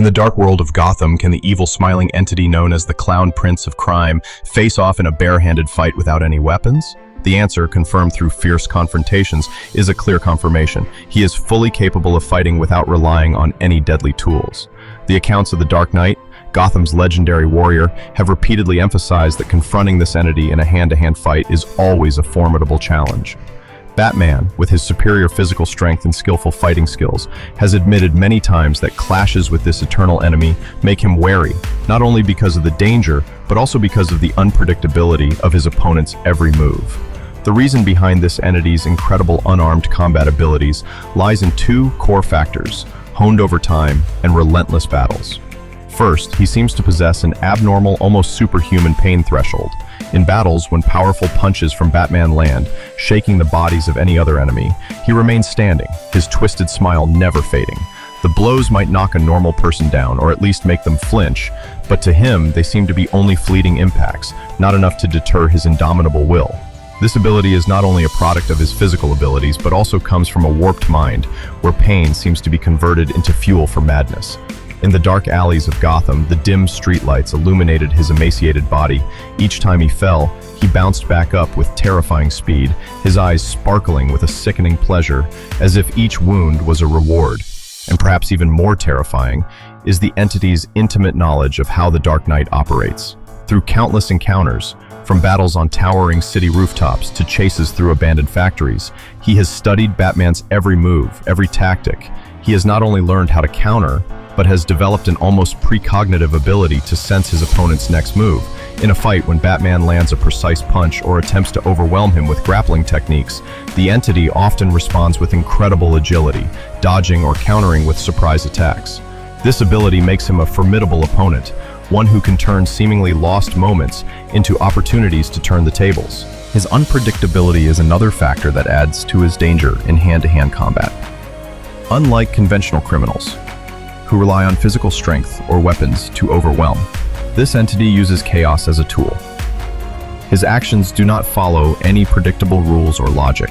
In the dark world of Gotham, can the evil smiling entity known as the Clown Prince of Crime face off in a bare-handed fight without any weapons? The answer, confirmed through fierce confrontations, is a clear confirmation. He is fully capable of fighting without relying on any deadly tools. The accounts of the Dark Knight, Gotham's legendary warrior, have repeatedly emphasized that confronting this entity in a hand-to-hand fight is always a formidable challenge. Batman, with his superior physical strength and skillful fighting skills, has admitted many times that clashes with this eternal enemy make him wary, not only because of the danger, but also because of the unpredictability of his opponent's every move. The reason behind this entity's incredible unarmed combat abilities lies in two core factors, honed over time and relentless battles. First, he seems to possess an abnormal, almost superhuman pain threshold. In battles, when powerful punches from Batman land, shaking the bodies of any other enemy, he remains standing, his twisted smile never fading. The blows might knock a normal person down, or at least make them flinch, but to him, they seem to be only fleeting impacts, not enough to deter his indomitable will. This ability is not only a product of his physical abilities, but also comes from a warped mind, where pain seems to be converted into fuel for madness. In the dark alleys of Gotham, the dim streetlights illuminated his emaciated body. Each time he fell, he bounced back up with terrifying speed, his eyes sparkling with a sickening pleasure, as if each wound was a reward. And perhaps even more terrifying is the entity's intimate knowledge of how the Dark Knight operates. Through countless encounters, from battles on towering city rooftops to chases through abandoned factories, he has studied Batman's every move, every tactic. He has not only learned how to counter, but has developed an almost precognitive ability to sense his opponent's next move. In a fight, when Batman lands a precise punch or attempts to overwhelm him with grappling techniques, the entity often responds with incredible agility, dodging or countering with surprise attacks. This ability makes him a formidable opponent, one who can turn seemingly lost moments into opportunities to turn the tables. His unpredictability is another factor that adds to his danger in hand-to-hand combat. Unlike conventional criminals, who rely on physical strength or weapons to overwhelm, this entity uses chaos as a tool. His actions do not follow any predictable rules or logic.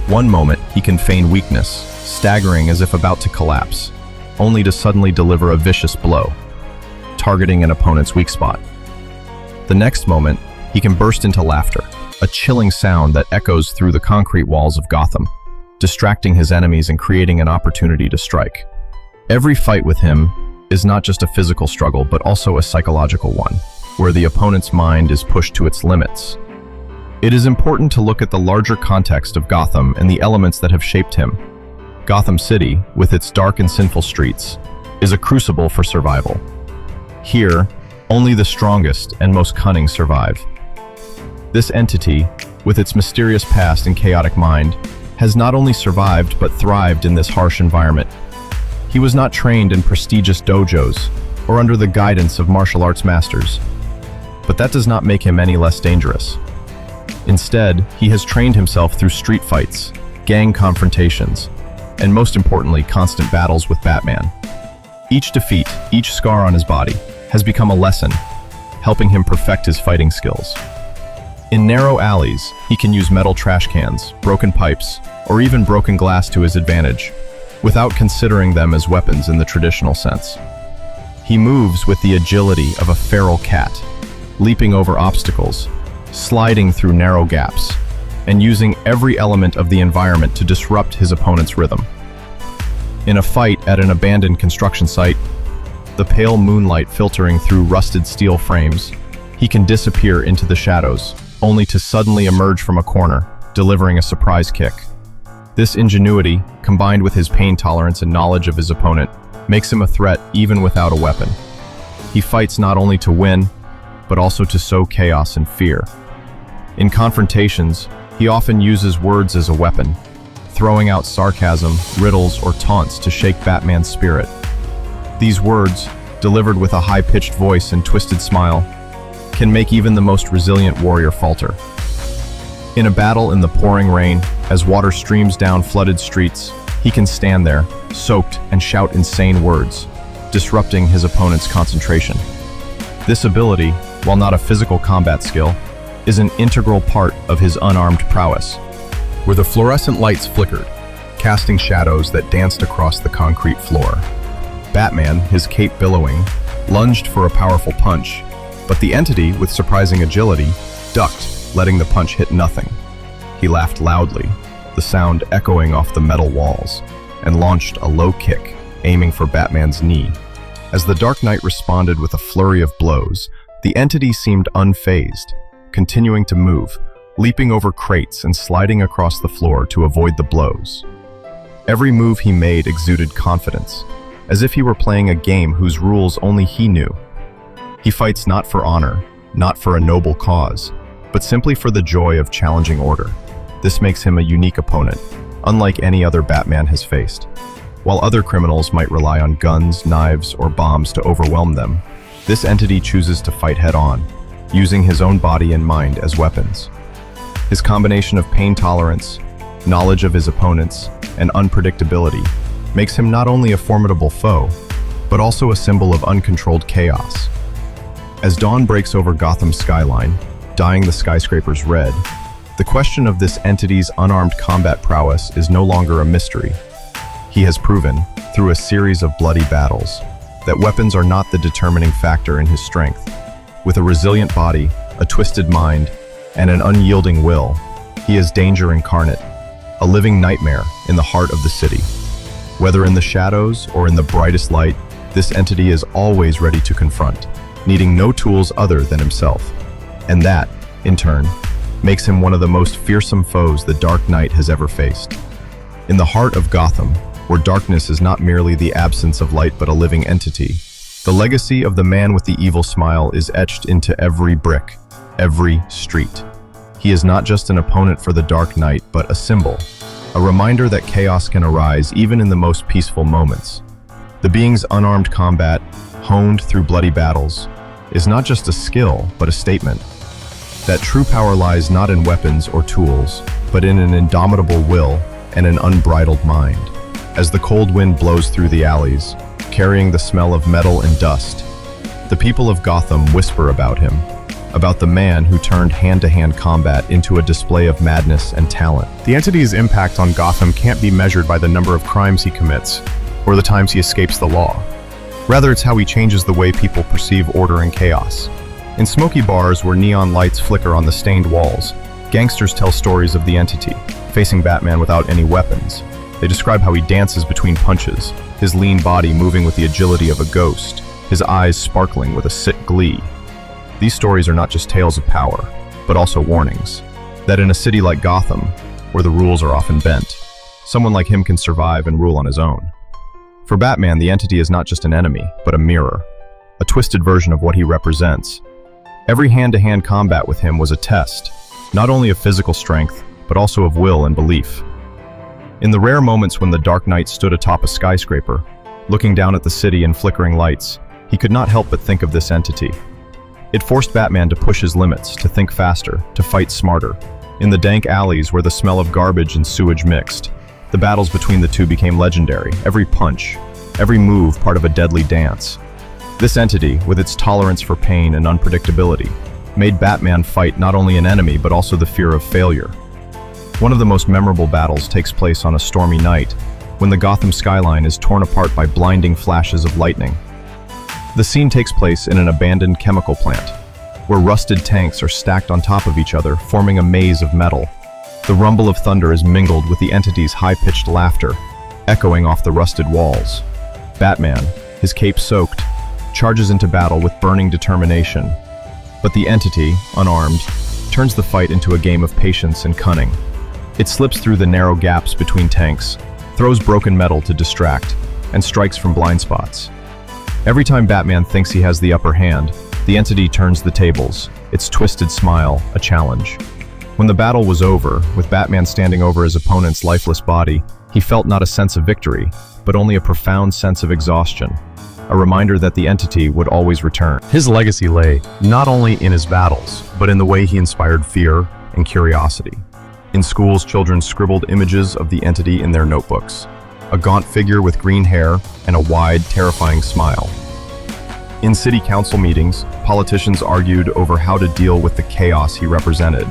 One moment, he can feign weakness, staggering as if about to collapse, only to suddenly deliver a vicious blow, targeting an opponent's weak spot. The next moment, he can burst into laughter, a chilling sound that echoes through the concrete walls of Gotham, distracting his enemies and creating an opportunity to strike. Every fight with him is not just a physical struggle, but also a psychological one, where the opponent's mind is pushed to its limits. It is important to look at the larger context of Gotham and the elements that have shaped him. Gotham City, with its dark and sinful streets, is a crucible for survival. Here, only the strongest and most cunning survive. This entity, with its mysterious past and chaotic mind, has not only survived but thrived in this harsh environment. He was not trained in prestigious dojos or under the guidance of martial arts masters, but that does not make him any less dangerous. Instead, he has trained himself through street fights, gang confrontations, and most importantly, constant battles with Batman. Each defeat, each scar on his body, has become a lesson, helping him perfect his fighting skills. In narrow alleys, he can use metal trash cans, broken pipes, or even broken glass to his advantage, without considering them as weapons in the traditional sense. He moves with the agility of a feral cat, leaping over obstacles, sliding through narrow gaps, and using every element of the environment to disrupt his opponent's rhythm. In a fight at an abandoned construction site, the pale moonlight filtering through rusted steel frames, he can disappear into the shadows, only to suddenly emerge from a corner, delivering a surprise kick. This ingenuity, combined with his pain tolerance and knowledge of his opponent, makes him a threat even without a weapon. He fights not only to win, but also to sow chaos and fear. In confrontations, he often uses words as a weapon, throwing out sarcasm, riddles, or taunts to shake Batman's spirit. These words, delivered with a high-pitched voice and twisted smile, can make even the most resilient warrior falter. In a battle in the pouring rain, as water streams down flooded streets, he can stand there, soaked, and shout insane words, disrupting his opponent's concentration. This ability, while not a physical combat skill, is an integral part of his unarmed prowess, where the fluorescent lights flickered, casting shadows that danced across the concrete floor. Batman, his cape billowing, lunged for a powerful punch, but the entity, with surprising agility, ducked, letting the punch hit nothing. He laughed loudly, the sound echoing off the metal walls, and launched a low kick, aiming for Batman's knee. As the Dark Knight responded with a flurry of blows, the entity seemed unfazed, continuing to move, leaping over crates and sliding across the floor to avoid the blows. Every move he made exuded confidence, as if he were playing a game whose rules only he knew. He fights not for honor, not for a noble cause, but simply for the joy of challenging order. This makes him a unique opponent, unlike any other Batman has faced. While other criminals might rely on guns, knives, or bombs to overwhelm them, this entity chooses to fight head-on, using his own body and mind as weapons. His combination of pain tolerance, knowledge of his opponents, and unpredictability makes him not only a formidable foe, but also a symbol of uncontrolled chaos. As dawn breaks over Gotham's skyline, dyeing the skyscrapers red, the question of this entity's unarmed combat prowess is no longer a mystery. He has proven, through a series of bloody battles, that weapons are not the determining factor in his strength. With a resilient body, a twisted mind, and an unyielding will, he is danger incarnate, a living nightmare in the heart of the city. Whether in the shadows or in the brightest light, this entity is always ready to confront, needing no tools other than himself. And that, in turn, makes him one of the most fearsome foes the Dark Knight has ever faced. In the heart of Gotham, where darkness is not merely the absence of light but a living entity, the legacy of the man with the evil smile is etched into every brick, every street. He is not just an opponent for the Dark Knight, but a symbol, a reminder that chaos can arise even in the most peaceful moments. The being's unarmed combat, honed through bloody battles, is not just a skill, but a statement. That true power lies not in weapons or tools, but in an indomitable will and an unbridled mind. As the cold wind blows through the alleys, carrying the smell of metal and dust, the people of Gotham whisper about him, about the man who turned hand-to-hand combat into a display of madness and talent. The entity's impact on Gotham can't be measured by the number of crimes he commits, or the times he escapes the law. Rather, it's how he changes the way people perceive order and chaos. In smoky bars where neon lights flicker on the stained walls, gangsters tell stories of the entity, facing Batman without any weapons. They describe how he dances between punches, his lean body moving with the agility of a ghost, his eyes sparkling with a sick glee. These stories are not just tales of power, but also warnings, that in a city like Gotham, where the rules are often bent, someone like him can survive and rule on his own. For Batman, the entity is not just an enemy, but a mirror, a twisted version of what he represents. Every hand-to-hand combat with him was a test, not only of physical strength, but also of will and belief. In the rare moments when the Dark Knight stood atop a skyscraper, looking down at the city in flickering lights, he could not help but think of this entity. It forced Batman to push his limits, to think faster, to fight smarter. In the dank alleys where the smell of garbage and sewage mixed, the battles between the two became legendary, every punch, every move part of a deadly dance. This entity, with its tolerance for pain and unpredictability, made Batman fight not only an enemy but also the fear of failure. One of the most memorable battles takes place on a stormy night, when the Gotham skyline is torn apart by blinding flashes of lightning. The scene takes place in an abandoned chemical plant, where rusted tanks are stacked on top of each other, forming a maze of metal. The rumble of thunder is mingled with the entity's high-pitched laughter, echoing off the rusted walls. Batman, his cape soaked, charges into battle with burning determination. But the entity, unarmed, turns the fight into a game of patience and cunning. It slips through the narrow gaps between tanks, throws broken metal to distract, and strikes from blind spots. Every time Batman thinks he has the upper hand, the entity turns the tables, its twisted smile a challenge. When the battle was over, with Batman standing over his opponent's lifeless body, he felt not a sense of victory, but only a profound sense of exhaustion, a reminder that the entity would always return. His legacy lay not only in his battles, but in the way he inspired fear and curiosity. In schools, children scribbled images of the entity in their notebooks, a gaunt figure with green hair and a wide, terrifying smile. In city council meetings, politicians argued over how to deal with the chaos he represented.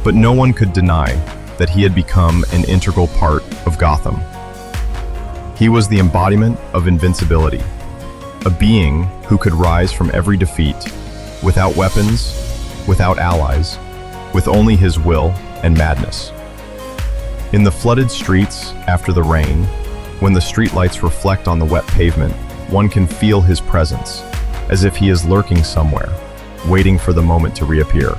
But no one could deny that he had become an integral part of Gotham. He was the embodiment of invincibility, a being who could rise from every defeat, without weapons, without allies, with only his will and madness. In the flooded streets after the rain, when the streetlights reflect on the wet pavement, one can feel his presence, as if he is lurking somewhere, waiting for the moment to reappear.